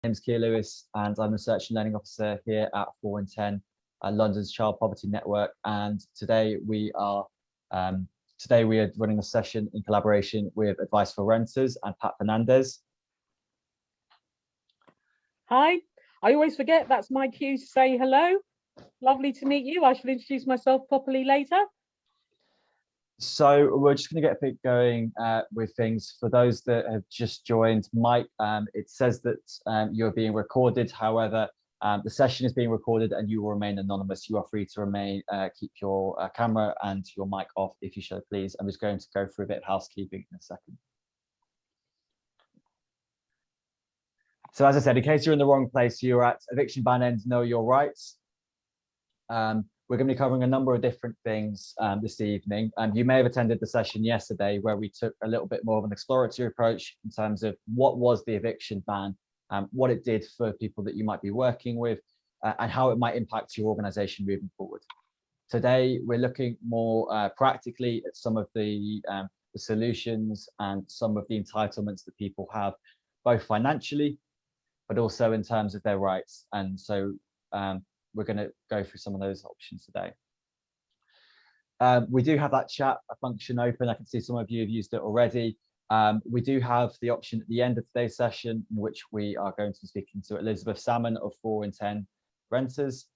name's Keir Lewis, and I'm the Research and Learning Officer here at 4 in 10, London's Child Poverty Network. And today we are running a session in collaboration with Advice for Renters and Pat Fernandez. Hi, I always forget that's my cue to say hello. Lovely to meet you. I shall introduce myself properly later. So we're just going to get a bit going with things. For those that have just joined, Mike, it says that you're being recorded. However, the session is being recorded and you will remain anonymous. You are free to keep your camera and your mic off if you should, please. I'm just going to go through a bit of housekeeping in a second. So as I said, in case you're in the wrong place, you're at Eviction Ban End, Know Your Rights. We're going to be covering a number of different things this evening. You may have attended the session yesterday where we took a little bit more of an exploratory approach in terms of what was the eviction ban, what it did for people that you might be working with, and how it might impact your organization moving forward. Today, we're looking more practically at some of the solutions and some of the entitlements that people have, both financially, but also in terms of their rights. And so we're going to go through some of those options today. We do have that chat function open. I can see some of you have used it already. We do have the option at the end of today's session, in which we are going to be speaking to Elizabeth Salmon of 4 in 10 Renters,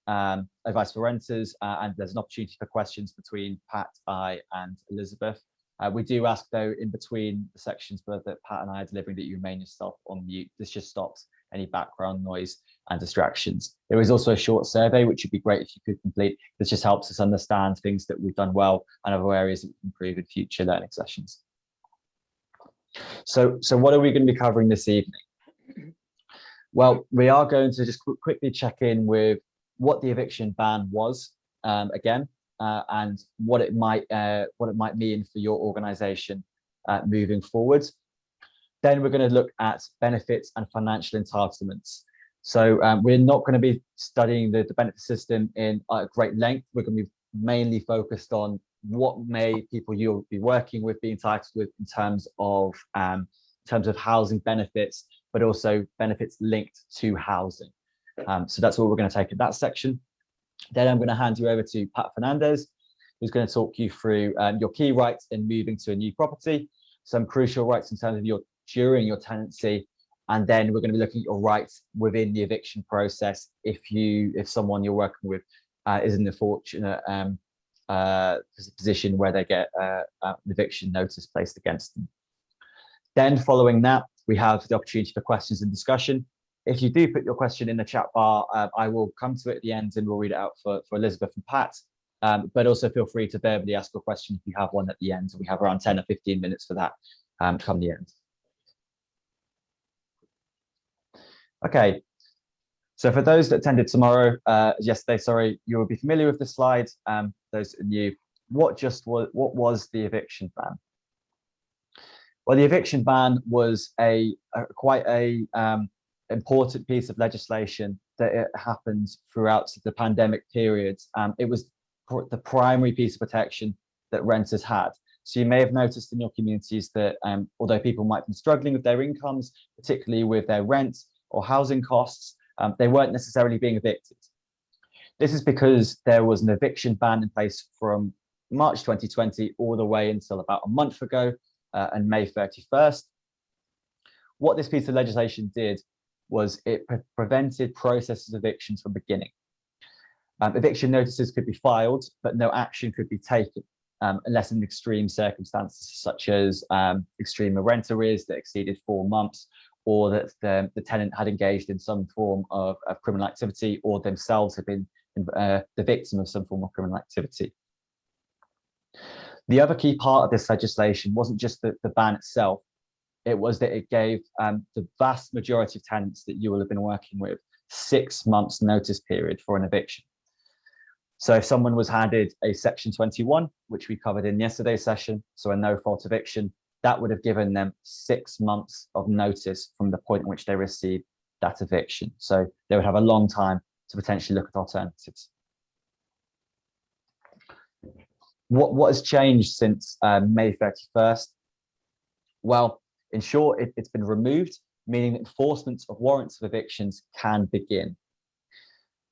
Advice for Renters, and there's an opportunity for questions between Pat, I, and Elizabeth. We do ask, though, in between the sections that Pat and I are delivering, that you remain yourself on mute. This just stops any background noise and distractions. There is also a short survey, which would be great if you could complete. This just helps us understand things that we've done well and other areas that we can improve in future learning sessions. So what are we going to be covering this evening? Well, we are going to just quickly check in with what the eviction ban was again, and what it might mean for your organization moving forward. Then we're going to look at benefits and financial entitlements. So we're not going to be studying the benefit system in great length. We're going to be mainly focused on what may people you'll be working with be entitled with in terms of housing benefits, but also benefits linked to housing. So that's what we're going to take in that section. Then I'm going to hand you over to Pat Fernandez, who's going to talk you through your key rights in moving to a new property, some crucial rights in terms of during your tenancy, and then we're going to be looking at your rights within the eviction process if someone you're working with is in the fortunate position where they get an eviction notice placed against them. Then following that, we have the opportunity for questions and discussion. If you do put your question in the chat bar, I will come to it at the end and we'll read it out for Elizabeth and Pat. But also feel free to verbally ask a question if you have one at the end. We have around 10 or 15 minutes for that to come the end. Okay, so for those that attended yesterday, sorry, you will be familiar with the slides. Those new, what was the eviction ban? Well, the eviction ban was quite a important piece of legislation that it happened throughout the pandemic period. It was the primary piece of protection that renters had. So you may have noticed in your communities that although people might be struggling with their incomes, particularly with their rent or housing costs, they weren't necessarily being evicted. This is because there was an eviction ban in place from March 2020 all the way until about a month ago, and May 31st. What this piece of legislation did was it prevented processes of evictions from beginning. Eviction notices could be filed, but no action could be taken unless in extreme circumstances, such as extreme rent arrears that exceeded 4 months, or that the tenant had engaged in some form of criminal activity, or themselves had been the victim of some form of criminal activity. The other key part of this legislation wasn't just the ban itself, it was that it gave the vast majority of tenants that you will have been working with 6 months notice period for an eviction. So if someone was handed a Section 21, which we covered in yesterday's session, so a no-fault eviction, that would have given them 6 months of notice from the point in which they received that eviction. So they would have a long time to potentially look at alternatives. What has changed since May 31st? Well, in short, it's been removed. meaning enforcement of warrants of evictions can begin.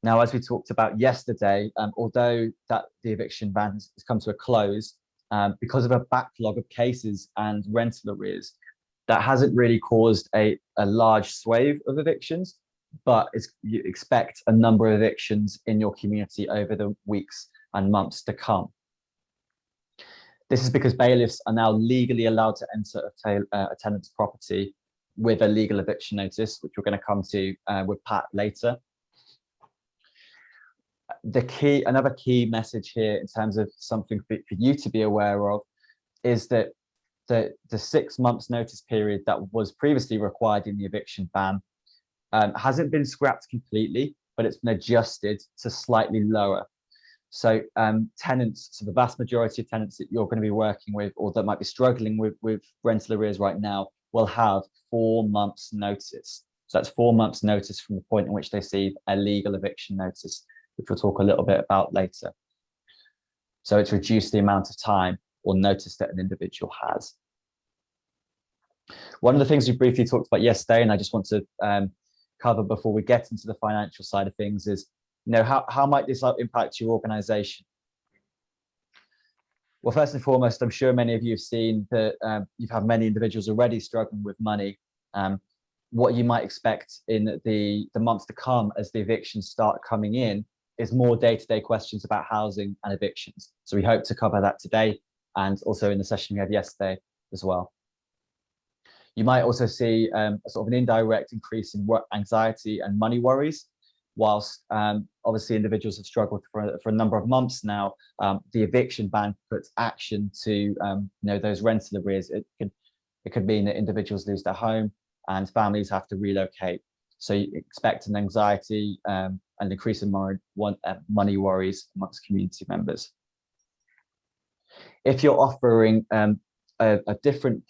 Now, as we talked about yesterday, although that the eviction ban has come to a close, because of a backlog of cases and rental arrears, that hasn't really caused a large swathe of evictions, but you expect a number of evictions in your community over the weeks and months to come. This is because bailiffs are now legally allowed to enter a tenant's property with a legal eviction notice, which we're going to come to with Pat later. Another key message here in terms of something for you to be aware of is that the 6 months notice period that was previously required in the eviction ban hasn't been scrapped completely, but it's been adjusted to slightly lower. So tenants, so the vast majority of tenants that you're going to be working with or that might be struggling with rental arrears right now will have 4 months notice. So that's 4 months notice from the point in which they receive a legal eviction notice, which we'll talk a little bit about later. So it's reduced the amount of time or notice that an individual has. One of the things we briefly talked about yesterday, and I just want to cover before we get into the financial side of things, is how might this impact your organization? Well, first and foremost, I'm sure many of you have seen that you've had many individuals already struggling with money. What you might expect in the months to come as the evictions start coming in is more day-to-day questions about housing and evictions. So we hope to cover that today and also in the session we had yesterday as well. You might also see a sort of an indirect increase in work anxiety and money worries. Whilst obviously individuals have struggled for a number of months now, the eviction ban puts action to those rental arrears. It could mean that individuals lose their home and families have to relocate. So you expect an anxiety and increase in money worries amongst community members. If you're offering a different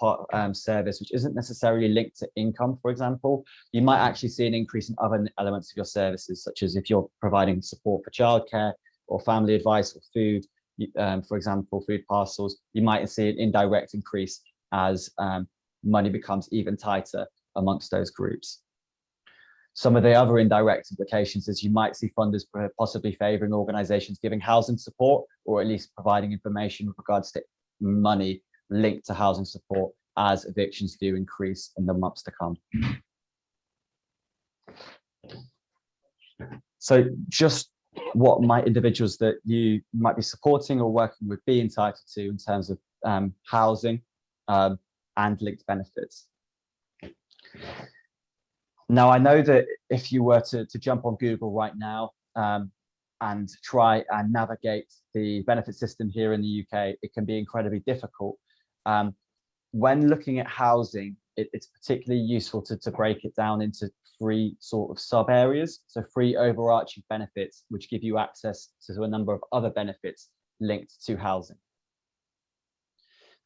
service which isn't necessarily linked to income, for example, you might actually see an increase in other elements of your services, such as if you're providing support for childcare or family advice or food, for example, food parcels, you might see an indirect increase as money becomes even tighter amongst those groups. Some of the other indirect implications is you might see funders possibly favouring organisations giving housing support, or at least providing information with regards to money linked to housing support as evictions do increase in the months to come. So just what might individuals that you might be supporting or working with be entitled to in terms of housing and linked benefits? Now, I know that if you were to jump on Google right now and try and navigate the benefit system here in the UK, it can be incredibly difficult. When looking at housing, it's particularly useful to break it down into 3 sort of sub areas. So 3 overarching benefits, which give you access to a number of other benefits linked to housing.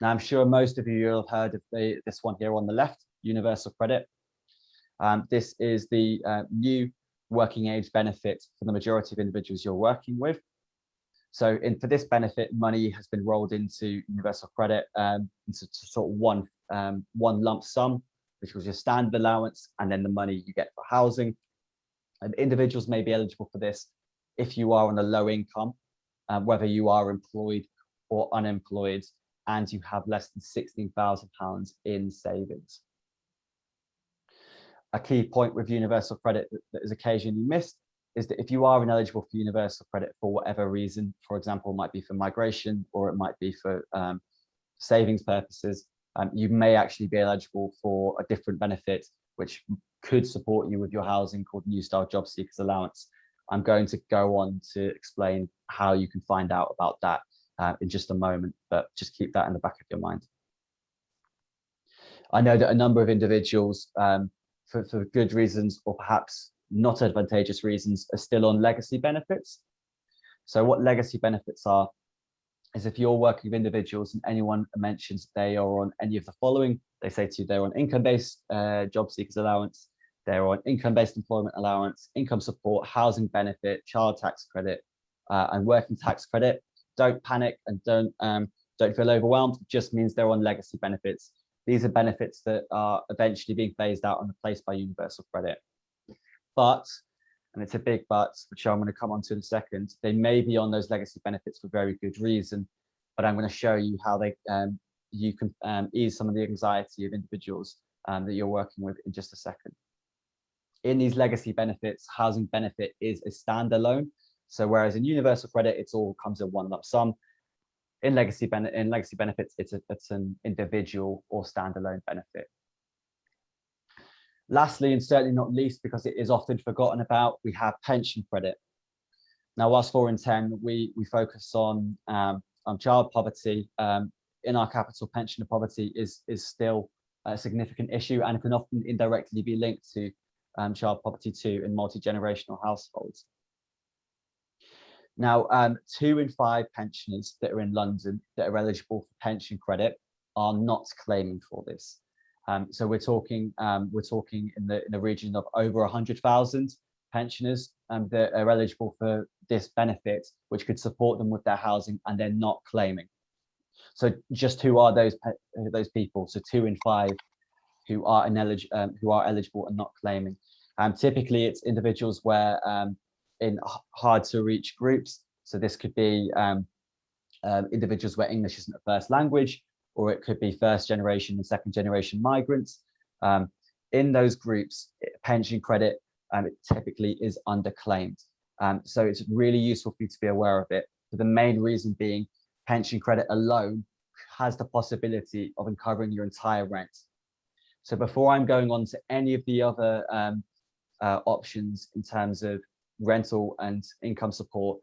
Now, I'm sure most of you will have heard of this one here on the left, universal credit. This is the new working age benefit for the majority of individuals you're working with. So for this benefit, money has been rolled into universal credit into sort of one lump sum, which was your standard allowance, and then the money you get for housing. And individuals may be eligible for this if you are on a low income, whether you are employed or unemployed, and you have less than £16,000 in savings. A key point with universal credit that is occasionally missed is that if you are ineligible for universal credit for whatever reason, for example, it might be for migration or it might be for savings purposes, you may actually be eligible for a different benefit which could support you with your housing, called New Style Job Seekers Allowance. I'm going to go on to explain how you can find out about that in just a moment, but just keep that in the back of your mind. I know that a number of individuals, for good reasons or perhaps not advantageous reasons, are still on legacy benefits. So what legacy benefits are is if you're working with individuals and anyone mentions they are on any of the following, they say to you they're on income-based job seekers allowance, they're on income-based employment allowance, income support, housing benefit, child tax credit, and working tax credit. Don't panic and don't feel overwhelmed. It just means they're on legacy benefits. these are benefits that are eventually being phased out and replaced by universal credit. But, and it's a big but, which I'm going to come on to in a second, they may be on those legacy benefits for very good reason, but I'm going to show you how they you can ease some of the anxiety of individuals that you're working with in just a second. In these legacy benefits, housing benefit is a standalone. So whereas in universal credit, it's all comes in one lump sum. In legacy benefits, it's an individual or standalone benefit. Lastly, and certainly not least, because it is often forgotten about, we have pension credit. Now, whilst 4 in 10, we focus on child poverty. In our capital, pension poverty is still a significant issue and can often indirectly be linked to child poverty too in multi-generational households. Now, 2 in 5 pensioners that are in London that are eligible for pension credit are not claiming for this. So we're talking in the region of over 100,000 pensioners that are eligible for this benefit, which could support them with their housing, and they're not claiming. So just who are those people? So 2 in 5 who are eligible and not claiming. Typically, it's individuals where in hard to reach groups. So this could be individuals where English isn't a first language, or it could be first generation and second generation migrants. In those groups, pension credit it typically is underclaimed. So it's really useful for you to be aware of it. But the main reason being pension credit alone has the possibility of uncovering your entire rent. So before I'm going on to any of the other options in terms of rental and income support,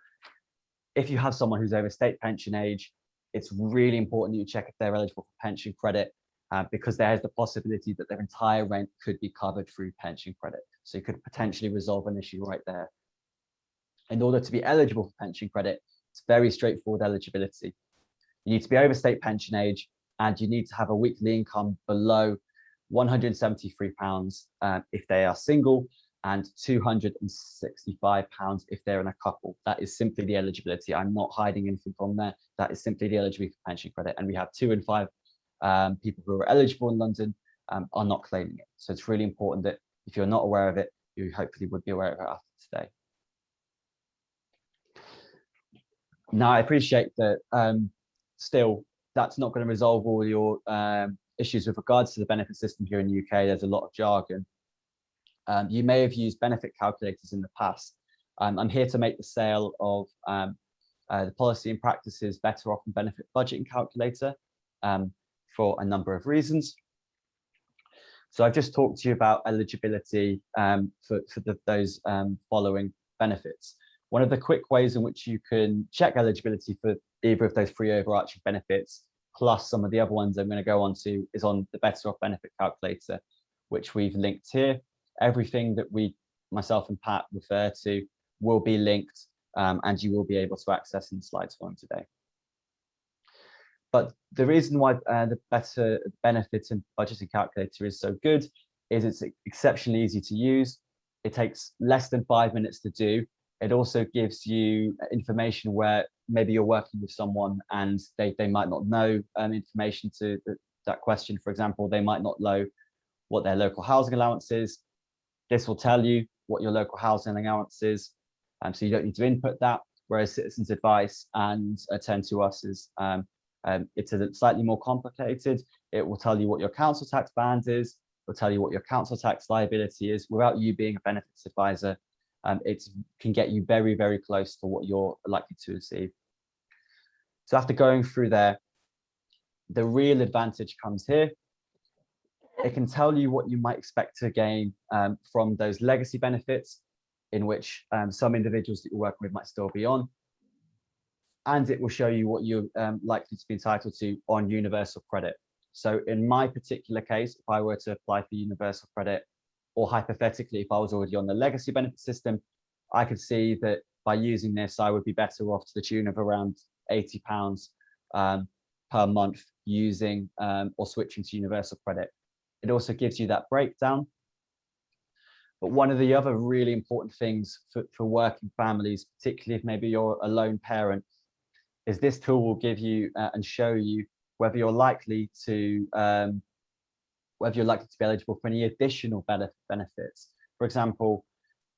if you have someone who's over state pension age, it's really important that you check if they're eligible for pension credit, because there's the possibility that their entire rent could be covered through pension credit. So you could potentially resolve an issue right there. In order to be eligible for pension credit, it's very straightforward eligibility. You need to be over state pension age, and you need to have a weekly income below £173 if they are single, and £265 if they're in a couple. That is simply the eligibility. I'm not hiding anything from there. That is simply the eligibility for pension credit. And we have 2 in 5 people who are eligible in London are not claiming it. So it's really important that if you're not aware of it, you hopefully would be aware of it after today. Now, I appreciate that still that's not going to resolve all your issues with regards to the benefit system here in the UK. There's a lot of jargon. You may have used benefit calculators in the past. I'm here to make the sale of the policy and practices better off and benefit budgeting calculator for a number of reasons. So I've just talked to you about eligibility for those following benefits. One of the quick ways in which you can check eligibility for either of those 3 overarching benefits, plus some of the other ones I'm going to go on to, is on the Better Off Benefit Calculator, which we've linked here. Everything that myself and Pat refer to will be linked, and you will be able to access in the slides following today. But the reason why the Better Benefits and Budgeting Calculator is so good is it's exceptionally easy to use. It takes less than 5 minutes to do. It also gives you information where maybe you're working with someone and they might not know information to that question. For example, they might not know what their local housing allowance is. This will tell you what your local housing allowance is, so you don't need to input that. Whereas Citizens Advice and Turn to Us is it's a slightly more complicated. It will tell you what your council tax band is. It will tell you what your council tax liability is without you being a benefits advisor. It can get you very, very close to what you're likely to receive. So after going through there, the real advantage comes here. It can tell you what you might expect to gain from those legacy benefits, in which some individuals that you're working with might still be on. And it will show you what you're likely to be entitled to on universal credit. So in my particular case, if I were to apply for universal credit, or hypothetically, if I was already on the legacy benefit system, I could see that by using this, I would be better off to the tune of around £80 per month using or switching to universal credit. It also gives you that breakdown. But one of the other really important things for working families, particularly if maybe you're a lone parent, is this tool will give you and show you whether you're likely to whether you're likely to be eligible for any additional benefits. For example,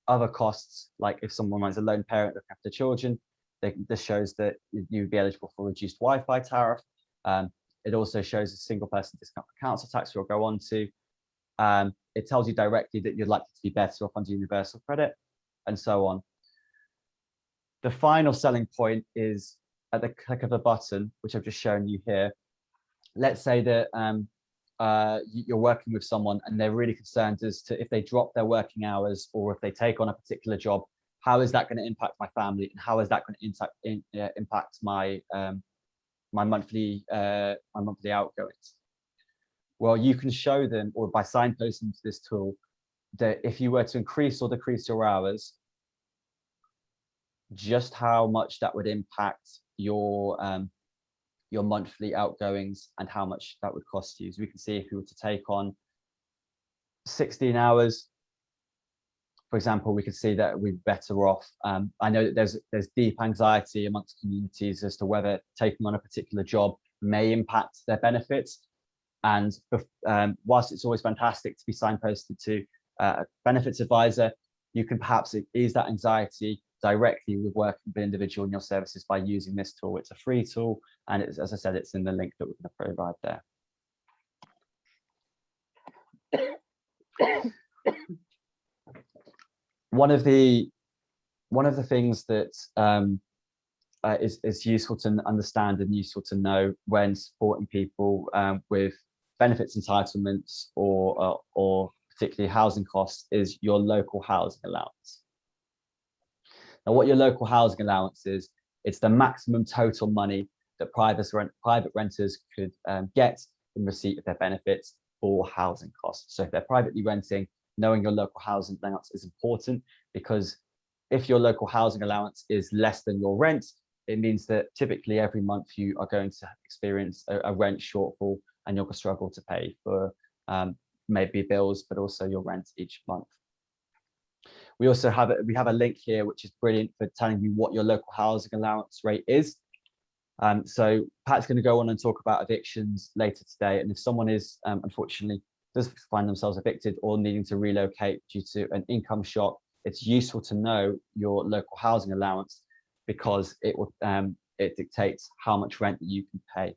other costs, like if someone is a lone parent looking after children, this shows that you'd be eligible for reduced Wi-Fi tariff. It also shows a single person discount for council tax we'll go on to. It tells you directly that you're likely to be better off under universal credit, and so on. The final selling point is at the click of a button, which I've just shown you here. Let's say that you're working with someone and they're really concerned as to if they drop their working hours or if they take on a particular job, how is that going to impact my family, and how is that going to impact my my monthly outgoings? Well, you can show them, or by signposting to this tool, that if you were to increase or decrease your hours, just how much that would impact your monthly outgoings and how much that would cost you. So we can see if you were to take on 16 hours, for example, we could see that we're better off. I know that there's deep anxiety amongst communities as to whether taking on a particular job may impact their benefits. And whilst it's always fantastic to be signposted to a benefits advisor, you can perhaps ease that anxiety directly with working with an individual in your services by using this tool. It's a free tool, and it's, as I said, it's in the link that we're going to provide there. One of the things that is useful to understand and useful to know when supporting people with benefits entitlements or particularly housing costs is your local housing allowance. Now, what your local housing allowance is, it's the maximum total money that private renters could get in receipt of their benefits for housing costs. So if they're privately renting, knowing your local housing allowance is important, because if your local housing allowance is less than your rent, it means that typically every month you are going to experience a rent shortfall, and you'll struggle to pay for maybe bills, but also your rent each month. We also have a link here, which is brilliant for telling you what your local housing allowance rate is. So Pat's going to go on and talk about evictions later today. And if someone is, unfortunately, does find themselves evicted or needing to relocate due to an income shock, it's useful to know your local housing allowance, because it dictates how much rent that you can pay.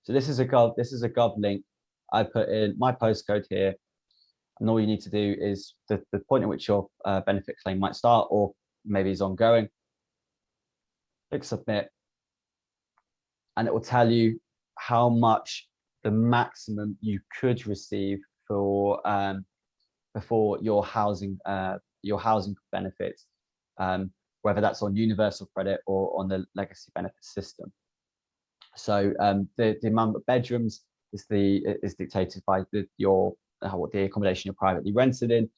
So this is a Gov link. I put in my postcode here, and all you need to do is the point at which your benefit claim might start, or maybe is ongoing. Click submit, and it will tell you how much the maximum you could receive for your housing benefits, whether that's on universal credit or on the legacy benefit system. So the amount of bedrooms is dictated by the accommodation you're privately rented in.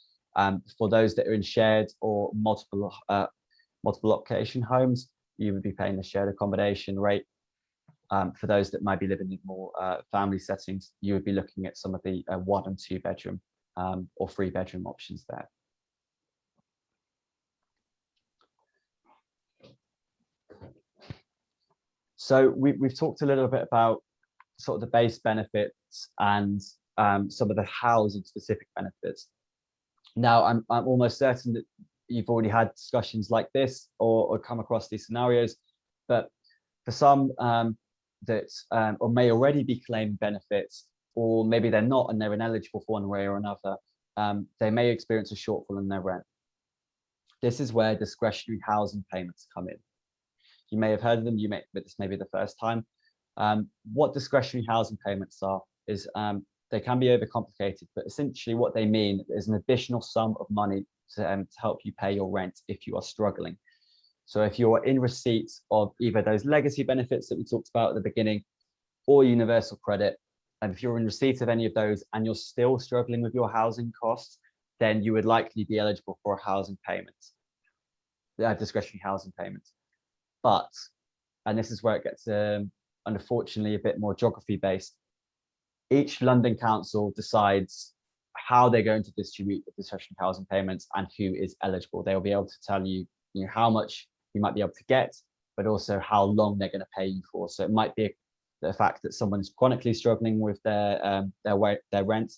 For those that are in shared or multiple location homes, you would be paying the shared accommodation rate. For those that might be living in more family settings, you would be looking at some of the 1 and 2 bedroom or 3 bedroom options there. So we've talked a little bit about sort of the base benefits and some of the housing specific benefits. Now, I'm almost certain that you've already had discussions like this or come across these scenarios, but for some that or may already be claiming benefits, or maybe they're not and they're ineligible for one way or another, they may experience a shortfall in their rent. This is where discretionary housing payments come in. You may have heard of them, but this may be the first time. What discretionary housing payments are is they can be overcomplicated, but essentially what they mean is an additional sum of money to help you pay your rent if you are struggling. So if you're in receipt of either those legacy benefits that we talked about at the beginning or universal credit, and if you're in receipt of any of those and you're still struggling with your housing costs, then you would likely be eligible for a housing payment, discretionary housing payment. But, and this is where it gets unfortunately a bit more geography based, each London council decides how they're going to distribute the discretionary housing payments and who is eligible. They'll be able to tell you, how much you might be able to get, but also how long they're going to pay you for. So it might be the fact that someone's chronically struggling with their rent,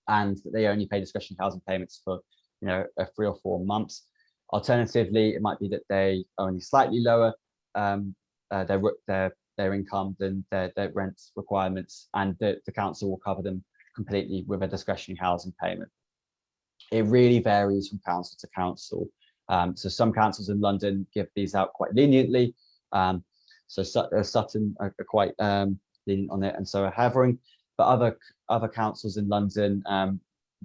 and that they only pay discretionary housing payments for 3 or 4 months. Alternatively, it might be that they only slightly lower their income than their rent requirements, and the council will cover them completely with a discretionary housing payment. It really varies from council to council. So some councils in London give these out quite leniently. So Sutton are quite lenient on it, and so are Havering. But other councils in London,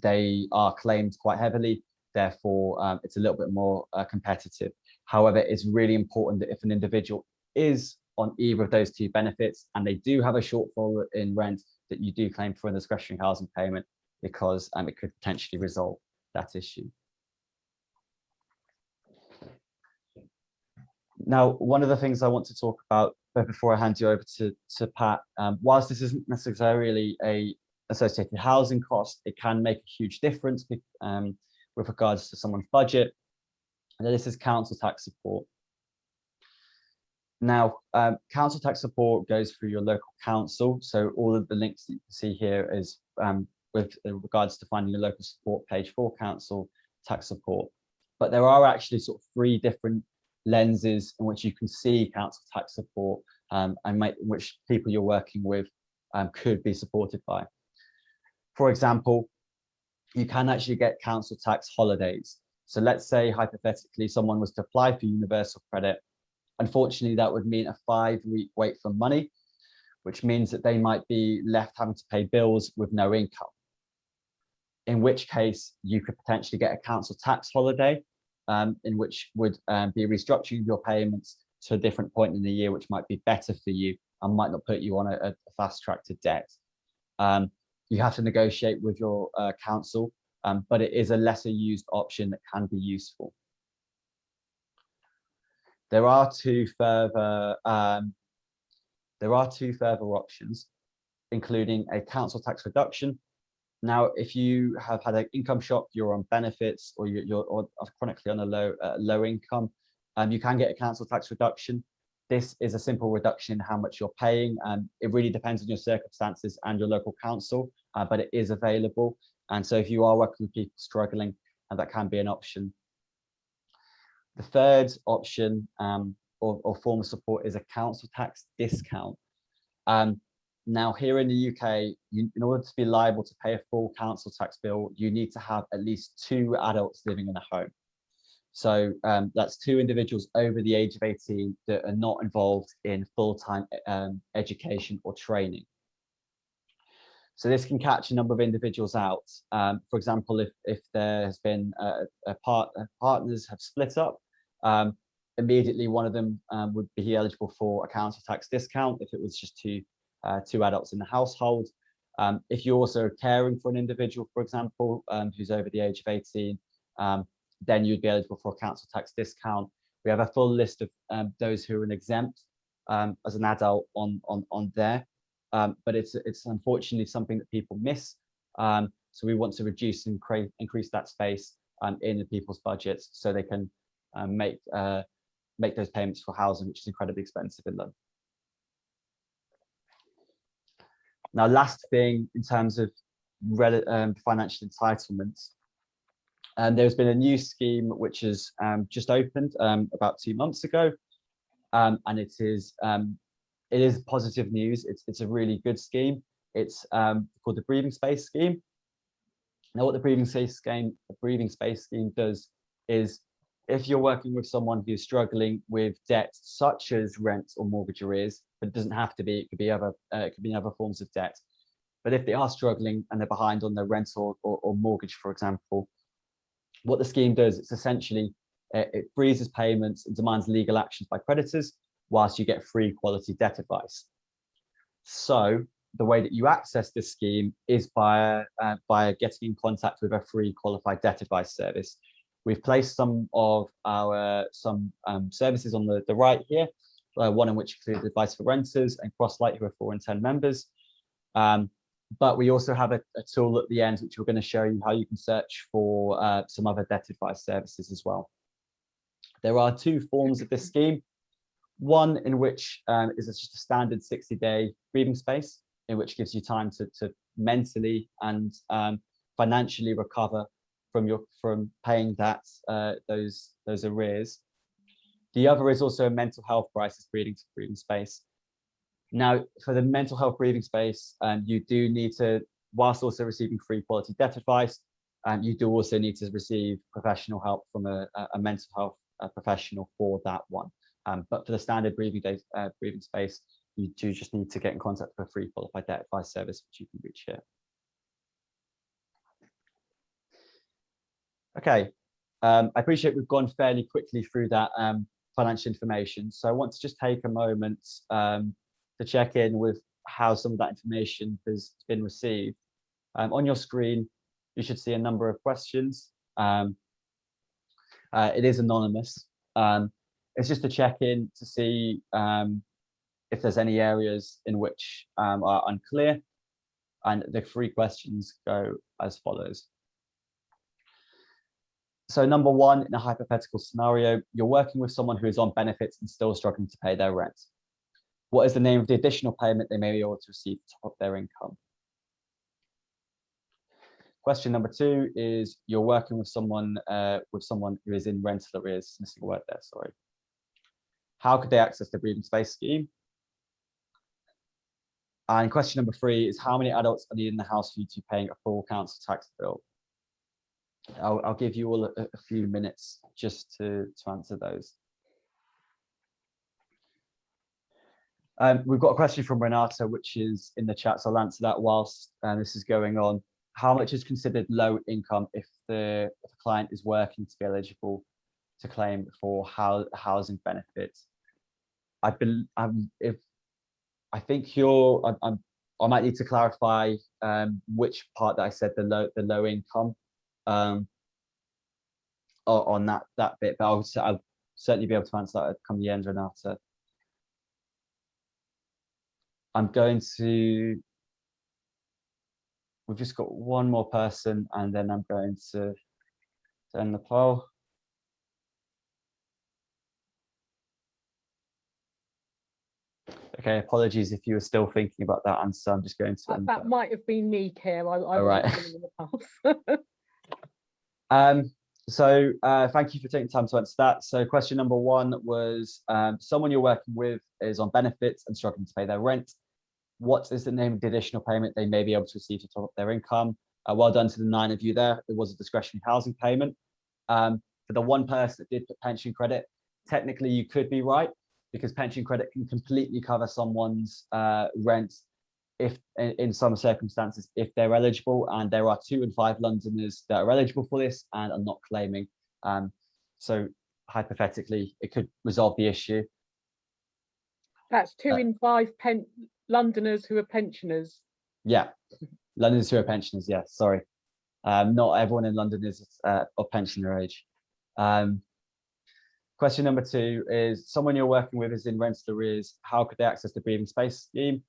they are claimed quite heavily. Therefore, it's a little bit more competitive. However, it's really important that if an individual is on either of those two benefits and they do have a shortfall in rent, that you do claim for a discretionary housing payment, because it could potentially resolve that issue. Now, one of the things I want to talk about before I hand you over to Pat, whilst this isn't necessarily a associated housing cost, it can make a huge difference with regards to someone's budget. And this is council tax support. Now, council tax support goes through your local council. So all of the links that you can see here is with regards to finding a local support page for council tax support. But there are actually sort of 3 different lenses in which you can see council tax support and which people you're working with could be supported by. For example, you can actually get council tax holidays. So let's say hypothetically someone was to apply for universal credit. Unfortunately, that would mean a 5-week wait for money, which means that they might be left having to pay bills with no income. In which case, you could potentially get a council tax holiday, in which would be restructuring your payments to a different point in the year, which might be better for you and might not put you on a fast track to debt. You have to negotiate with your council, but it is a lesser used option that can be useful. There are two further options, including a council tax reduction. Now, if you have had an income shock, you're on benefits, or you're chronically on a low income, you can get a council tax reduction. This is a simple reduction in how much you're paying, and it really depends on your circumstances and your local council, but it is available. And so if you are working with people struggling, that can be an option. The third option or form of support is a council tax discount. Now, here in the UK, in order to be liable to pay a full council tax bill, you need to have at least 2 adults living in a home. So that's 2 individuals over the age of 18 that are not involved in full-time education or training. So this can catch a number of individuals out. For example, if there has been partners have split up, immediately one of them would be eligible for a council tax discount if it was just 2 adults in the household. If you're also caring for an individual, for example, who's over the age of 18, then you'd be eligible for a council tax discount. We have a full list of those who are exempt as an adult on there, but it's unfortunately something that people miss. So we want to reduce and increase that space in the people's budgets so they can make those payments for housing, which is incredibly expensive in London. Now, last thing in terms of financial entitlements, there's been a new scheme which has just opened about 2 months ago, and it is positive news. It's a really good scheme. It's called the Breathing Space Scheme. Now, what the Breathing Space Scheme does is, if you're working with someone who's struggling with debt such as rent or mortgage arrears, but it doesn't have to be, it could be other forms of debt. But if they are struggling and they're behind on their rent or mortgage, for example, what the scheme does, it's essentially, it freezes payments and demands legal actions by creditors whilst you get free quality debt advice. So the way that you access this scheme is by getting in contact with a free qualified debt advice service. We've placed some of our services on the right here, one in which includes advice for renters and Crosslight, who are 4 and 10 members. But we also have a tool at the end, which we're going to show you how you can search for some other debt advice services as well. There are 2 forms of this scheme. One in which is just a standard 60-day breathing space, in which gives you time to mentally and financially recover from paying those arrears. The other is also a mental health crisis breathing space. Now, for the mental health breathing space, you do need to, whilst also receiving free quality debt advice, you do also need to receive professional help from a mental health professional for that one. But for the standard breathing space, you do just need to get in contact with a free qualified debt advice service, which you can reach here. Okay, I appreciate we've gone fairly quickly through that financial information. So I want to just take a moment to check in with how some of that information has been received. On your screen, you should see a number of questions. It is anonymous. It's just to check in to see if there's any areas in which are unclear. And the 3 questions go as follows. So number 1, in a hypothetical scenario, you're working with someone who is on benefits and still struggling to pay their rent. What is the name of the additional payment they may be able to receive to top up their income? Question number 2 is you're working with someone who is in rental arrears. Missing a word there, sorry. How could they access the breathing space scheme? And question number 3 is how many adults are needed in the house for you to be paying a full council tax bill? I'll give you all a few minutes just to answer those. We've got a question from Renata, which is in the chat, so I'll answer that whilst this is going on. How much is considered low income if the client is working to be eligible to claim for housing benefits? I think I might need to clarify which part that I said the low income on that bit, but I'll certainly be able to answer that come the end, Renata. We've just got one more person, and then I'm going to end the poll. Okay, apologies if you were still thinking about that answer. I'm just going to. That might have been me, Keir. All right. So thank you for taking time to answer that. So question number 1 was someone you're working with is on benefits and struggling to pay their rent. What is the name of the additional payment they may be able to receive to top up their income? Well done to the 9 of you there. It was a discretionary housing payment. For the one person that did put pension credit, technically you could be right, because pension credit can completely cover someone's rent if in some circumstances, if they're eligible, and there are 2 in 5 Londoners that are eligible for this and are not claiming. So hypothetically, it could resolve the issue. That's 2 in 5 Londoners who are pensioners. Yeah, Londoners who are pensioners, yes, sorry. Not everyone in London is of pensioner age. Question number 2 is someone you're working with is in rental arrears. How could they access the breathing space scheme?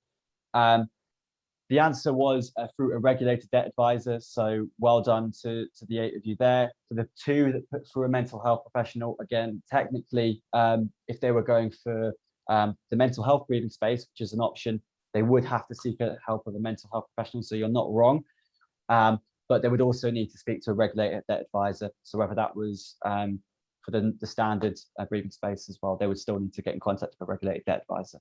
The answer was through a regulated debt advisor. So well done to the 8 of you there. For the 2 that put through a mental health professional, again, technically, if they were going for the mental health breathing space, which is an option, they would have to seek help of a mental health professional. So you're not wrong. But they would also need to speak to a regulated debt advisor. So whether that was for the standard breathing space as well, they would still need to get in contact with a regulated debt advisor.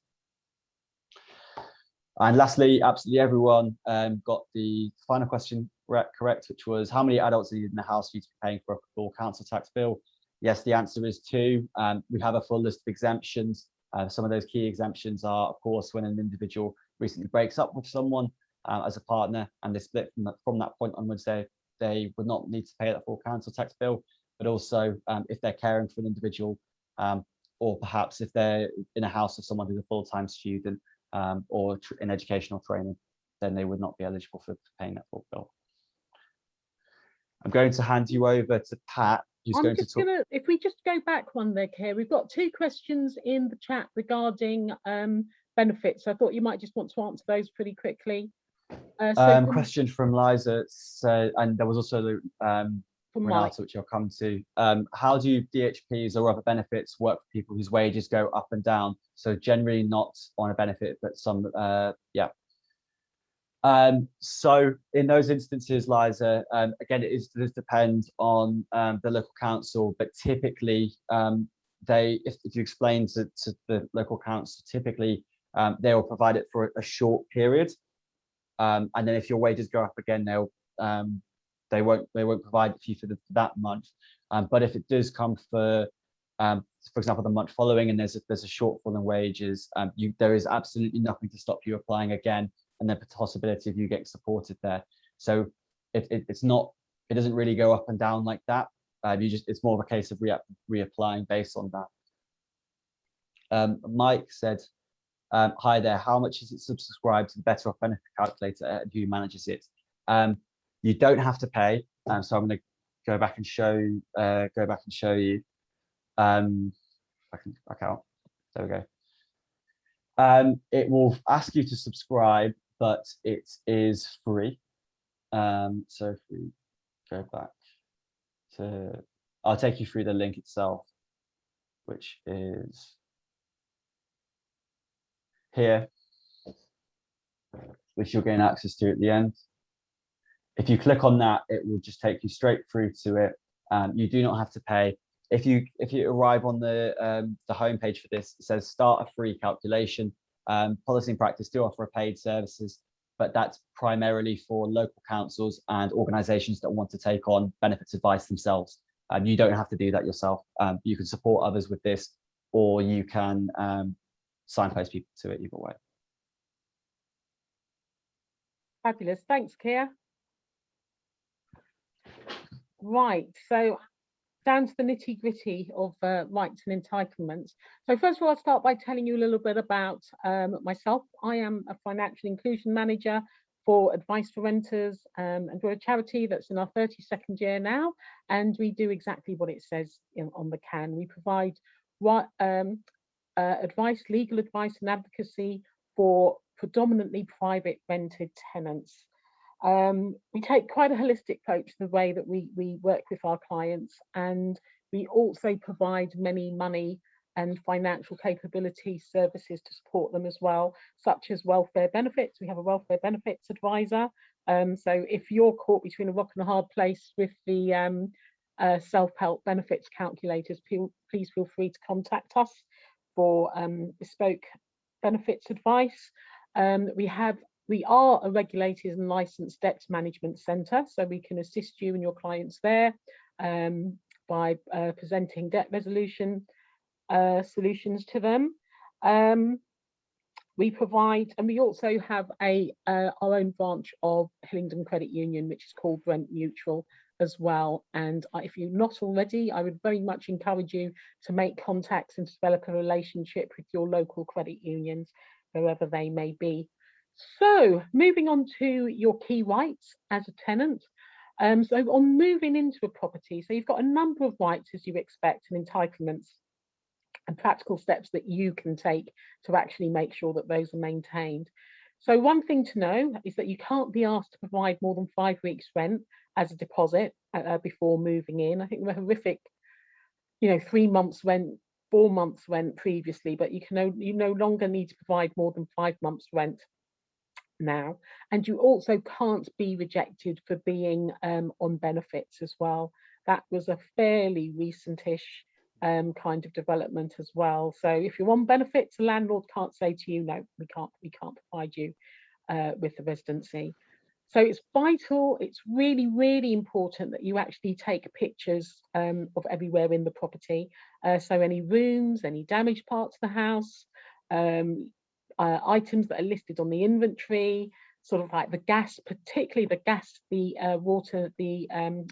And lastly, absolutely everyone got the final question correct, which was how many adults are needed in the house for you to be paying for a full council tax bill? Yes, the answer is 2. We have a full list of exemptions. Some of those key exemptions are, of course, when an individual recently breaks up with someone as a partner and they split from that point onwards, they would not need to pay that full council tax bill, but also if they're caring for an individual, or perhaps if they're in a house of someone who's a full-time student, or in educational training, then they would not be eligible for paying that full bill. I'm going to hand you over to Pat, who's going to talk. If we just go back one there, Keir, we've got 2 questions in the chat regarding benefits. I thought you might just want to answer those pretty quickly. Question from Liza, and there was also from Mike. Renata, which I'll come to. How do DHPs or other benefits work for people whose wages go up and down? So generally not on a benefit, but some, yeah. So in those instances, Liza, again, does depend on the local council, but typically if you explain to the local council, typically they will provide it for a short period. And then if your wages go up again, they won't provide it for you for that month. But if it does come for example, the month following, and there's a shortfall in wages, there is absolutely nothing to stop you applying again, and the possibility of you getting supported there. So it doesn't really go up and down like that. It's more of a case of reapplying based on that. Mike said, hi there, how much is it subscribed to the Better Off Benefit Calculator and who manages it? You don't have to pay. So I'm going to go back and show you. I can back out. There we go. It will ask you to subscribe, but it is free. So if we go back to, I'll take you through the link itself, which is here, which you'll gain access to at the end. If you click on that, it will just take you straight through to it. You do not have to pay. If you arrive on the homepage for this, it says start a free calculation. Policy and Practice do offer a paid services, but that's primarily for local councils and organisations that want to take on benefits advice themselves. You don't have to do that yourself. You can support others with this, or you can signpost people to it either way. Fabulous, thanks, Kia. Right, so down to the nitty gritty of rights and entitlements. So first of all, I'll start by telling you a little bit about myself. I am a financial inclusion manager for Advice for Renters, and we're a charity that's in our 32nd year now, and we do exactly what it says on the can. We provide advice, legal advice and advocacy for predominantly private rented tenants. We take quite a holistic approach to the way that we work with our clients, and we also provide many money and financial capability services to support them as well, such as welfare benefits. We have a welfare benefits advisor. So if you're caught between a rock and a hard place with the self-help benefits calculators, please feel free to contact us for bespoke benefits advice. We are a regulated and licensed debt management centre, so we can assist you and your clients there by presenting debt resolution solutions to them. We provide, and we also have our own branch of Hillingdon Credit Union, which is called Rent Mutual as well. And if you're not already, I would very much encourage you to make contacts and develop a relationship with your local credit unions, wherever they may be. So moving on to your key rights as a tenant. So on moving into a property, so you've got a number of rights as you expect and entitlements and practical steps that you can take to actually make sure that those are maintained. So one thing to know is that you can't be asked to provide more than 5 weeks rent as a deposit before moving in. I think we're horrific, 3 months rent, 4 months rent previously, but you no longer need to provide more than 5 months rent now. And you also can't be rejected for being on benefits as well. That was a fairly recent-ish kind of development as well. So if you're on benefits, the landlord can't say to you, no, we can't provide you with the residency. So it's vital, it's really, really important that you actually take pictures of everywhere in the property. So any rooms, any damaged parts of the house, items that are listed on the inventory, sort of like the gas, particularly the gas, the water, the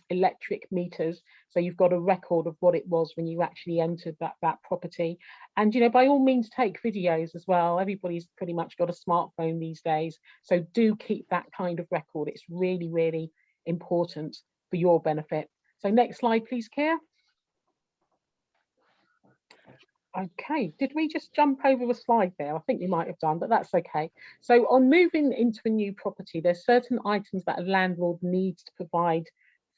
electric meters. So you've got a record of what it was when you actually entered that property. And, by all means, take videos as well. Everybody's pretty much got a smartphone these days. So do keep that kind of record. It's really, really important for your benefit. So next slide, please, Kia. Okay, did we just jump over a slide there? I think we might have done, but that's okay. So on moving into a new property, there's certain items that a landlord needs to provide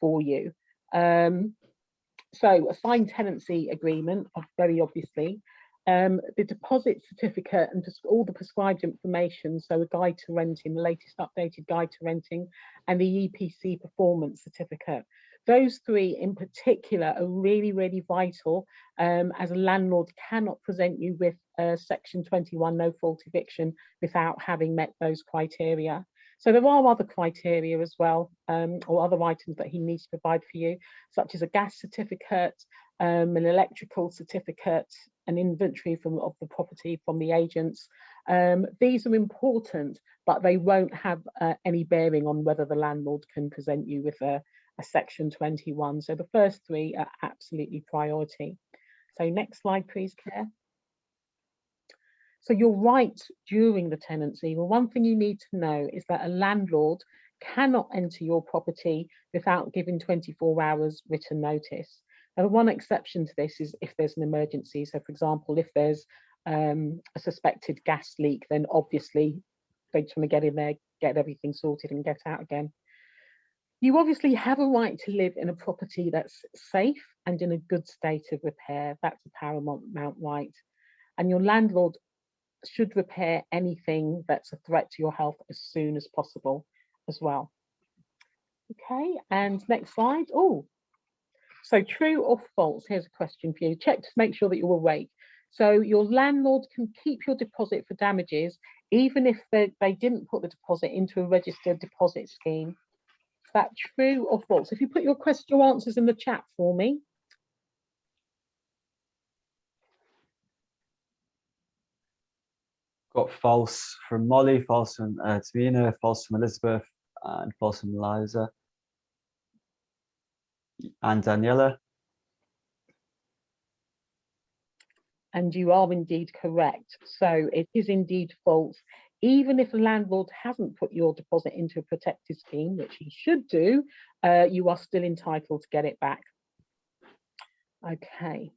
for you. So a signed tenancy agreement, very obviously, the deposit certificate and just all the prescribed information, so a guide to renting, the latest updated guide to renting, and the EPC performance certificate. Those three in particular are really, really vital, as a landlord cannot present you with Section 21 no fault eviction without having met those criteria. So there are other criteria as well, or other items that he needs to provide for you, such as a gas certificate, an electrical certificate, an inventory of the property from the agents. These are important, but they won't have any bearing on whether the landlord can present you with a Section 21. So the first three are absolutely priority. So next slide, please, Claire. So your rights during the tenancy. Well, one thing you need to know is that a landlord cannot enter your property without giving 24 hours written notice. Now, one exception to this is if there's an emergency. So, for example, if there's a suspected gas leak, then obviously they just want to get in there, get everything sorted and get out again. You obviously have a right to live in a property that's safe and in a good state of repair. That's a paramount right. And your landlord should repair anything that's a threat to your health as soon as possible as well. Okay, and next slide. Oh, so true or false? Here's a question for you. Check to make sure that you're awake. So your landlord can keep your deposit for damages, even if they didn't put the deposit into a registered deposit scheme. Is that true or false? If you put your answers in the chat for me. Got false from Molly, false from Tamina, false from Elizabeth, and false from Liza. And Daniela. And you are indeed correct. So it is indeed false. Even if the landlord hasn't put your deposit into a protected scheme, which he should do, you are still entitled to get it back. Okay.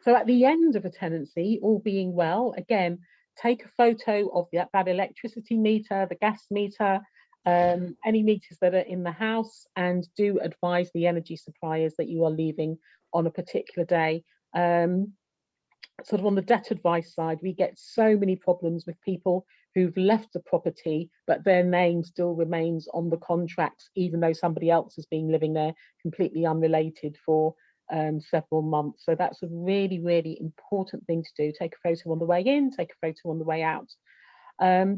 So at the end of a tenancy, all being well, again, take a photo of that electricity meter, the gas meter, any meters that are in the house, and do advise the energy suppliers that you are leaving on a particular day. Sort of on the debt advice side, we get so many problems with people who've left the property, but their name still remains on the contracts, even though somebody else has been living there completely unrelated for several months. So that's a really, really important thing to do. Take a photo on the way in, take a photo on the way out.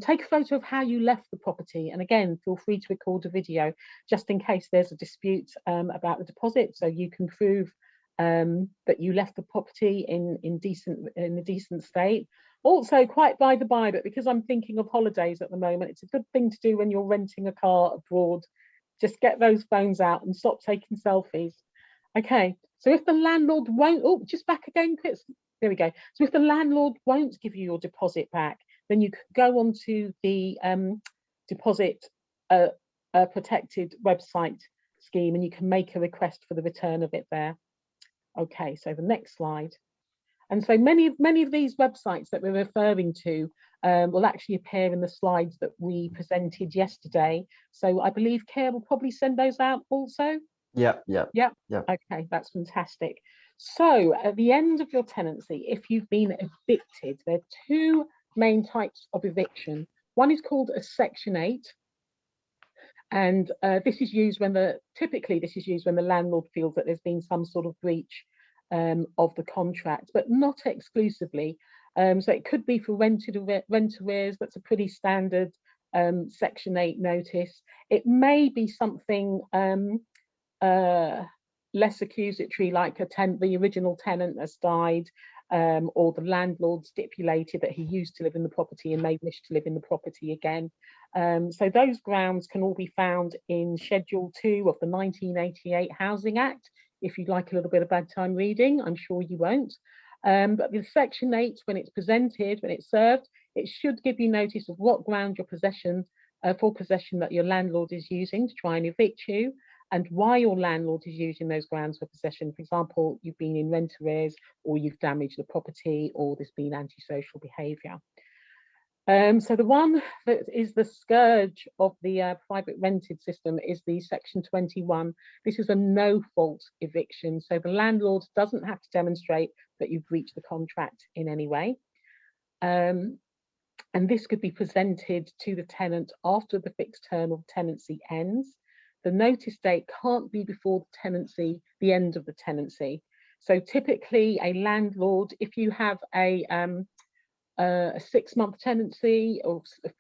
Take a photo of how you left the property. And again, feel free to record a video just in case there's a dispute about the deposit, so you can prove that you left the property in a decent state. Also, quite by the by, but because I'm thinking of holidays at the moment, it's a good thing to do when you're renting a car abroad. Just get those phones out and stop taking selfies. Okay, so if the landlord won't, oh, just back again, Chris. There we go. So if the landlord won't give you your deposit back, then you can go onto the deposit protected website scheme and you can make a request for the return of it there. Okay, so the next slide. And so many of these websites that we're referring to will actually appear in the slides that we presented yesterday. So I believe Claire will probably send those out also. Yeah. Okay, that's fantastic. So at the end of your tenancy, if you've been evicted, there are two main types of eviction. One is called a Section 8. And this is used when typically this is used when the landlord feels that there's been some sort of breach of the contract, but not exclusively. So it could be for rent arrears. That's a pretty standard Section 8 notice. It may be something less accusatory, like the original tenant has died, or the landlord stipulated that he used to live in the property and they wish to live in the property again. So those grounds can all be found in Schedule 2 of the 1988 Housing Act. If you'd like a little bit of bedtime reading, I'm sure you won't. But with Section 8, when it's presented, when it's served, it should give you notice of what ground for possession that your landlord is using to try and evict you, and why your landlord is using those grounds for possession. For example, you've been in rent arrears, or you've damaged the property, or there's been antisocial behaviour. So the one that is the scourge of the private rented system is the Section 21. This is a no-fault eviction. So the landlord doesn't have to demonstrate that you've breached the contract in any way. And this could be presented to the tenant after the fixed term of tenancy ends. The notice date can't be before the end of the tenancy. So typically a landlord, if you have a 6-month tenancy or a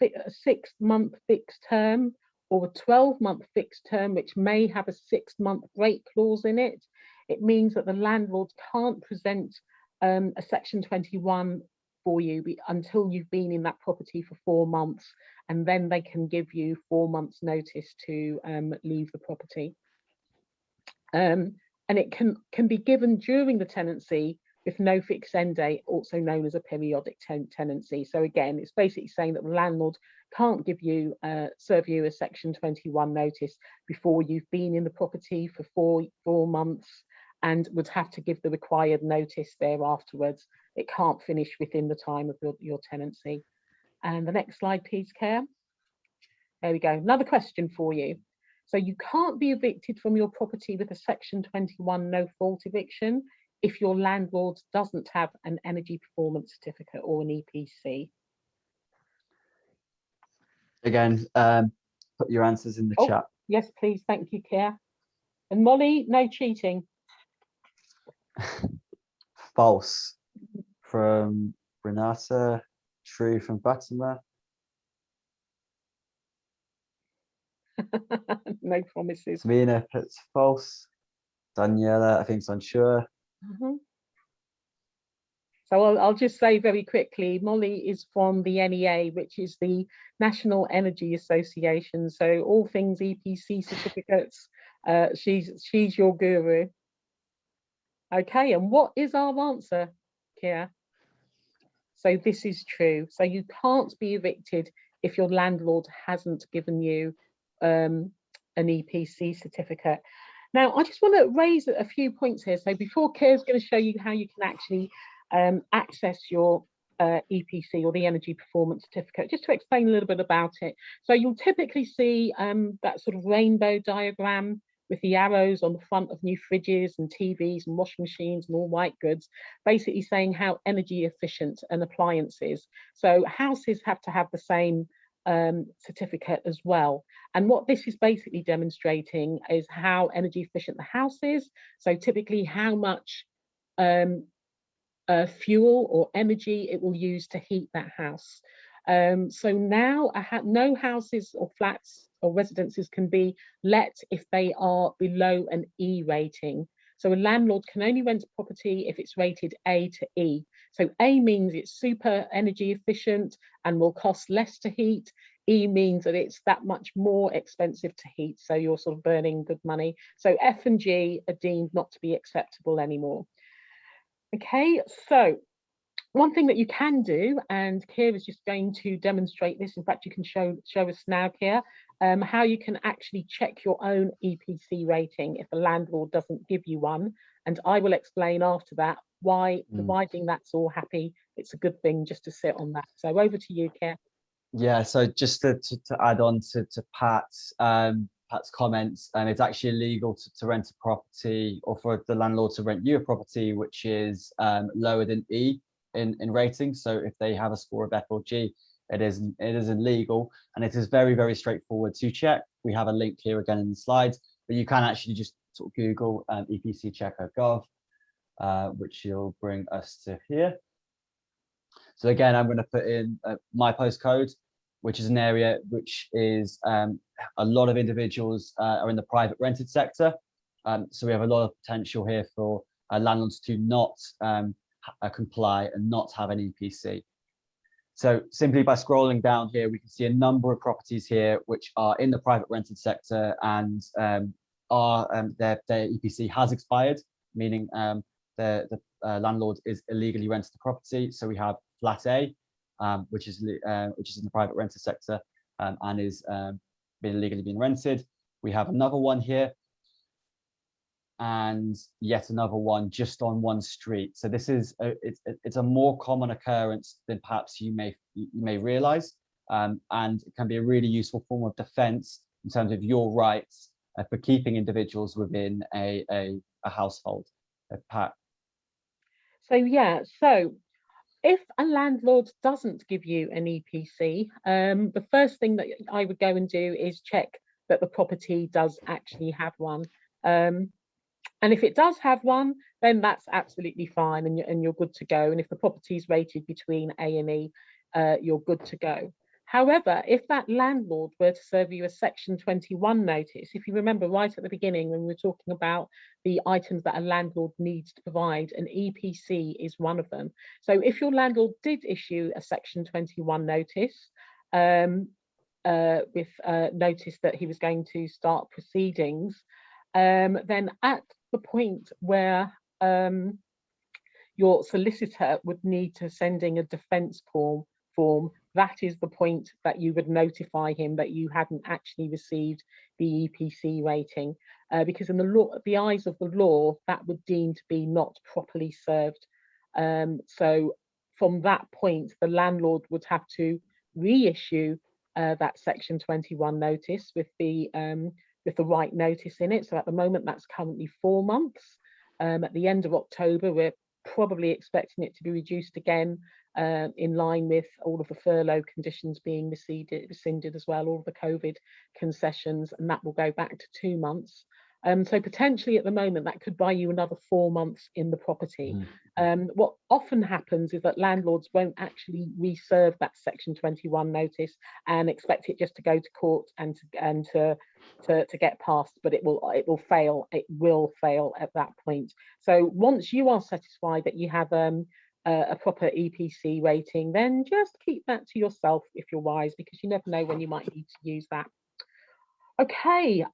6-month fixed term or a 12-month fixed term, which may have a 6-month break clause in it, it means that the landlord can't present a Section 21 for you until you've been in that property for 4 months, and then they can give you 4 months notice to leave the property. And it can be given during the tenancy with no fixed end date, also known as a periodic tenancy. So again, it's basically saying that the landlord can't serve you a Section 21 notice before you've been in the property for 4 months, and would have to give the required notice there afterwards. It can't finish within the time of your tenancy. And the next slide, please, Claire. There we go. Another question for you. So you can't be evicted from your property with a Section 21 no-fault eviction if your landlord doesn't have an energy performance certificate or an EPC. Again, put your answers in the chat. Yes, please. Thank you, Claire. And Molly, no cheating. False from Renata. True from Fatima. No promises. Samina puts false. Daniela, I think, is unsure. So I'll just say very quickly, Molly is from the NEA, which is the National Energy Association. So all things EPC certificates, she's your guru. Okay, and what is our answer, Kia? So this is true. So you can't be evicted if your landlord hasn't given you an EPC certificate. Now, I just want to raise a few points here. So before Kira's going to show you how you can actually access your EPC or the energy performance certificate, just to explain a little bit about it. So you'll typically see that sort of rainbow diagram with the arrows on the front of new fridges and TVs and washing machines and all white goods, basically saying how energy efficient an appliance is. So houses have to have the same certificate as well. And what this is basically demonstrating is how energy efficient the house is. So typically how much fuel or energy it will use to heat that house. So now no houses or flats or residences can be let if they are below an E rating. So a landlord can only rent a property if it's rated A to E. So A means it's super energy efficient and will cost less to heat. E means that it's that much more expensive to heat. So you're sort of burning good money. So F and G are deemed not to be acceptable anymore. Okay, so one thing that you can do, and Keir is just going to demonstrate this. In fact, you can show us now, Keir, how you can actually check your own EPC rating if a landlord doesn't give you one. And I will explain after that why, providing that's all happy, it's a good thing just to sit on that. So over to you, Keir. Yeah, so just to add on to Pat's comments, and it's actually illegal to rent a property or for the landlord to rent you a property which is lower than E in rating. So if they have a score of F or G, it is illegal, and it is very, very straightforward to check. We have a link here again in the slides, but you can actually just sort of Google EPC checker.gov, which will bring us to here. So again, I'm going to put in my postcode, which is an area which is a lot of individuals are in the private rented sector. So we have a lot of potential here for landlords to not comply and not have an EPC. So simply by scrolling down here, we can see a number of properties here which are in the private rented sector and their EPC has expired, meaning the landlord is illegally rented the property. So we have flat A, which is in the private rented sector and is illegally being rented. We have another one here, and yet another one just on one street. So this is it's a more common occurrence than perhaps you may realize, and it can be a really useful form of defense in terms of your rights for keeping individuals within a household. Pat. So yeah, so if a landlord doesn't give you an EPC, the first thing that I would go and do is check that the property does actually have one. And if it does have one, then that's absolutely fine, and you're good to go. And if the property is rated between A and E, you're good to go. However, if that landlord were to serve you a Section 21 notice, if you remember right at the beginning when we were talking about the items that a landlord needs to provide, an EPC is one of them. So if your landlord did issue a Section 21 notice, with notice that he was going to start proceedings, then at the point where your solicitor would need to sending a defence form, that is the point that you would notify him that you hadn't actually received the EPC rating, because in the law, the eyes of the law, that would deem to be not properly served. So from that point, the landlord would have to reissue that Section 21 notice with the right notice in it. So at the moment, that's currently 4 months. At the end of October, we're probably expecting it to be reduced again, in line with all of the furlough conditions being rescinded as well, all of the COVID concessions, and that will go back to 2 months. So potentially at the moment, that could buy you another 4 months in the property. What often happens is that landlords won't actually reserve that Section 21 notice and expect it just to go to court and to get passed, but it will fail. It will fail at that point. So once you are satisfied that you have a proper EPC rating, then just keep that to yourself if you're wise, because you never know when you might need to use that. Okay,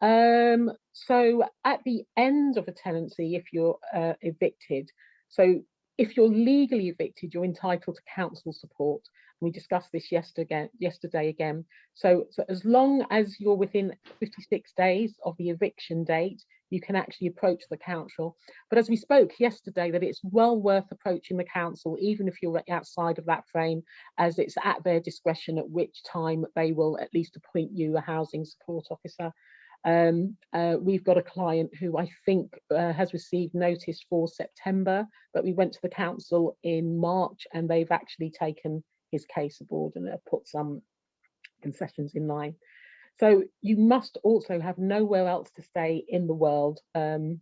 so at the end of a tenancy, if you're evicted, so if you're legally evicted, you're entitled to council support. We discussed this yesterday again. So as long as you're within 56 days of the eviction date, you can actually approach the council. But as we spoke yesterday, that it's well worth approaching the council, even if you're outside of that frame, as it's at their discretion at which time they will at least appoint you a housing support officer. We've got a client who I think has received notice for September, but we went to the council in March and they've actually taken his case aboard and put some concessions in line. So you must also have nowhere else to stay in the world where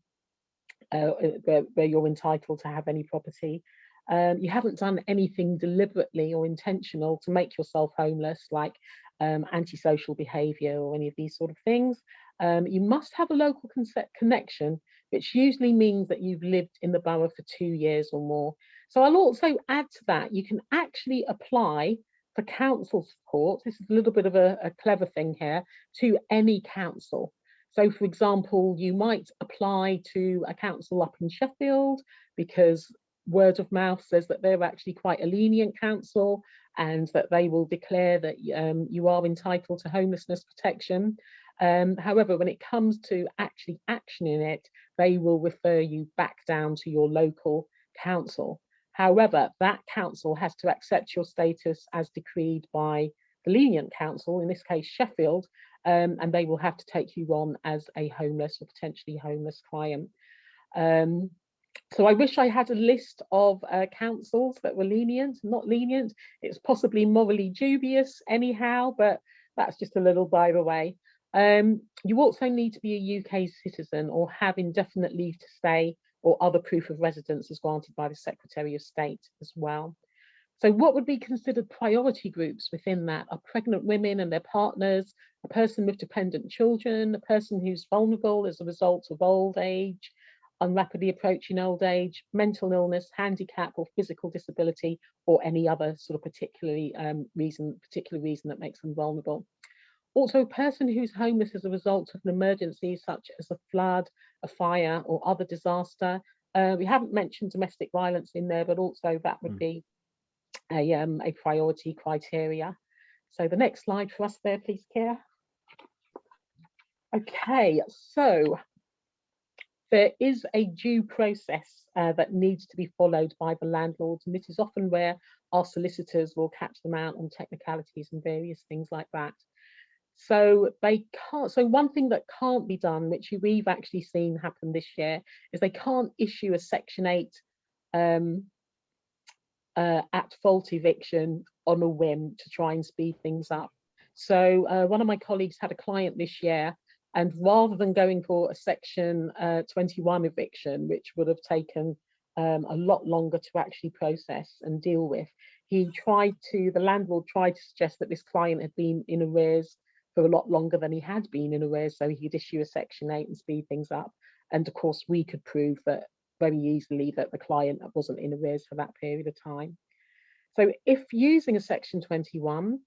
you're entitled to have any property. You haven't done anything deliberately or intentional to make yourself homeless, like antisocial behaviour or any of these sort of things. You must have a local connection, which usually means that you've lived in the borough for 2 years or more. So I'll also add to that, you can actually apply for council support. This is a little bit of a clever thing here, to any council. So for example, you might apply to a council up in Sheffield because word of mouth says that they're actually quite a lenient council and that they will declare that you are entitled to homelessness protection. However, when it comes to actually actioning it, they will refer you back down to your local council. However, that council has to accept your status as decreed by the lenient council, in this case Sheffield, and they will have to take you on as a homeless or potentially homeless client. So I wish I had a list of councils that were lenient, not lenient. It's possibly morally dubious anyhow, but that's just a little by the way. You also need to be a UK citizen or have indefinite leave to stay or other proof of residence as granted by the Secretary of State as well. So what would be considered priority groups within that are pregnant women and their partners, a person with dependent children, a person who's vulnerable as a result of old age, rapidly approaching old age, mental illness, handicap or physical disability, or any other sort of particular reason that makes them vulnerable. Also, a person who's homeless as a result of an emergency such as a flood, a fire or other disaster. We haven't mentioned domestic violence in there, but also that would be a priority criteria. So the next slide for us there, please, Kira. Okay, so there is a due process that needs to be followed by the landlords, and this is often where our solicitors will catch them out on technicalities and various things like that. So they can't. So one thing that can't be done, which we've actually seen happen this year, is they can't issue a Section 8 at fault eviction on a whim to try and speed things up. So one of my colleagues had a client this year, and rather than going for a Section 21 eviction, which would have taken a lot longer to actually process and deal with, the landlord tried to suggest that this client had been in arrears for a lot longer than he had been in arrears, so he could issue a Section 8 and speed things up. And of course, we could prove that very easily that the client wasn't in arrears for that period of time. So if using a Section 21,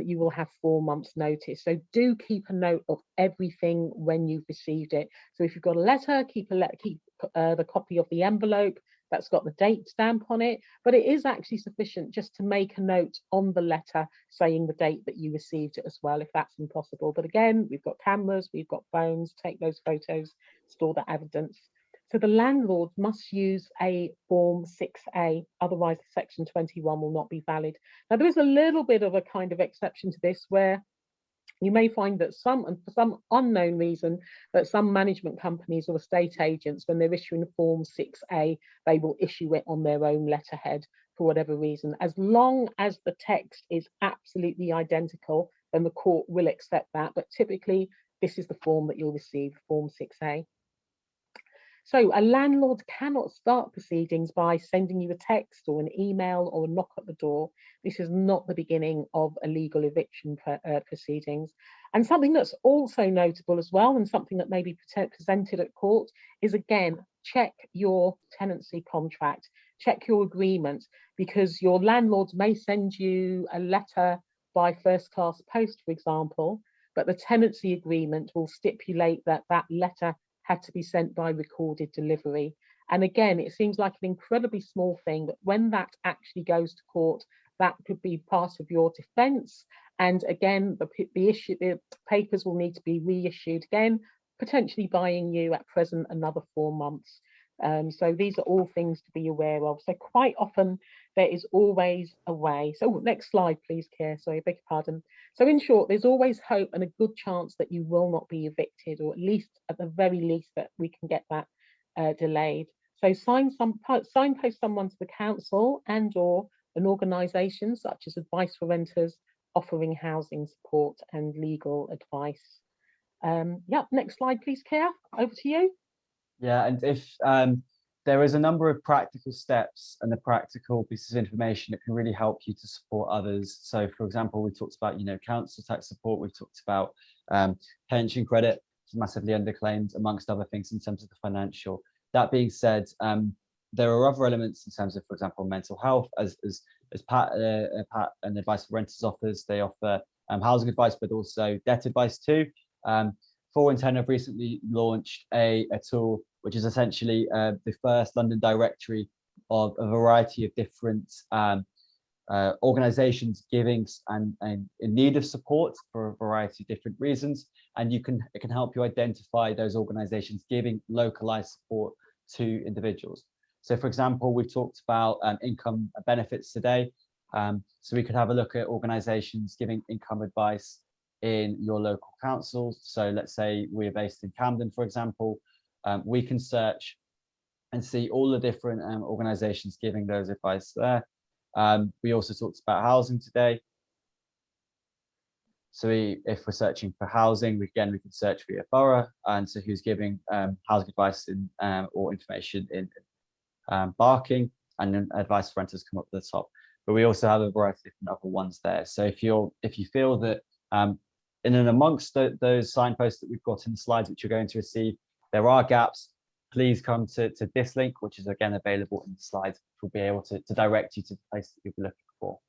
you will have 4 months notice. So do keep a note of everything when you've received it. So if you've got a letter, keep the copy of the envelope that's got the date stamp on it, but it is actually sufficient just to make a note on the letter saying the date that you received it as well, if that's impossible. But again, we've got cameras, we've got phones, take those photos, store that evidence. So the landlord must use a Form 6A, otherwise the Section 21 will not be valid. Now, there is a little bit of a kind of exception to this where you may find that for some unknown reason, that some management companies or estate agents, when they're issuing a Form 6A, they will issue it on their own letterhead for whatever reason. As long as the text is absolutely identical, then the court will accept that. But typically, this is the form that you'll receive, Form 6A. So a landlord cannot start proceedings by sending you a text or an email or a knock at the door. This is not the beginning of a legal eviction proceedings. And something that's also notable as well, and something that may be presented at court, is again, check your tenancy contract, check your agreement, because your landlords may send you a letter by first class post, for example, but the tenancy agreement will stipulate that that letter had to be sent by recorded delivery. And again, it seems like an incredibly small thing, but when that actually goes to court, that could be part of your defense. And again, the papers will need to be reissued again, potentially buying you at present another 4 months. So these are all things to be aware of. So quite often there is always a way. So next slide, please, Keir. Sorry, I beg your pardon. So in short, there's always hope and a good chance that you will not be evicted, or at the very least that we can get that delayed. So signpost someone to the council and or an organisation such as Advice for Renters, offering housing support and legal advice. Yeah, next slide, please, Keir. Over to you. Yeah, and if there is a number of practical steps and the practical pieces of information that can really help you to support others. So, for example, we talked about, council tax support. We've talked about pension credit, which is massively underclaimed, amongst other things in terms of the financial. That being said, there are other elements in terms of, for example, mental health, as Pat and Advice for Renters offers. They offer housing advice, but also debt advice too. 4 in 10 have recently launched a tool which is essentially the first London directory of a variety of different organizations giving and in need of support for a variety of different reasons. And it can help you identify those organizations giving localized support to individuals. So, for example, we've talked about income benefits today. So we could have a look at organizations giving income advice in your local councils. So let's say we're based in Camden, for example, we can search and see all the different organizations giving those advice there. We also talked about housing today. So if we're searching for housing, we can search via borough, and so who's giving housing advice in or information in Barking, and then Advice for Renters come up at the top. But we also have a variety of different other ones there. So if you feel that in and amongst those signposts that we've got in the slides, which you're going to receive, there are gaps, please come to this link, which is again available in the slides, which will be able to direct you to the place that you'll be looking for.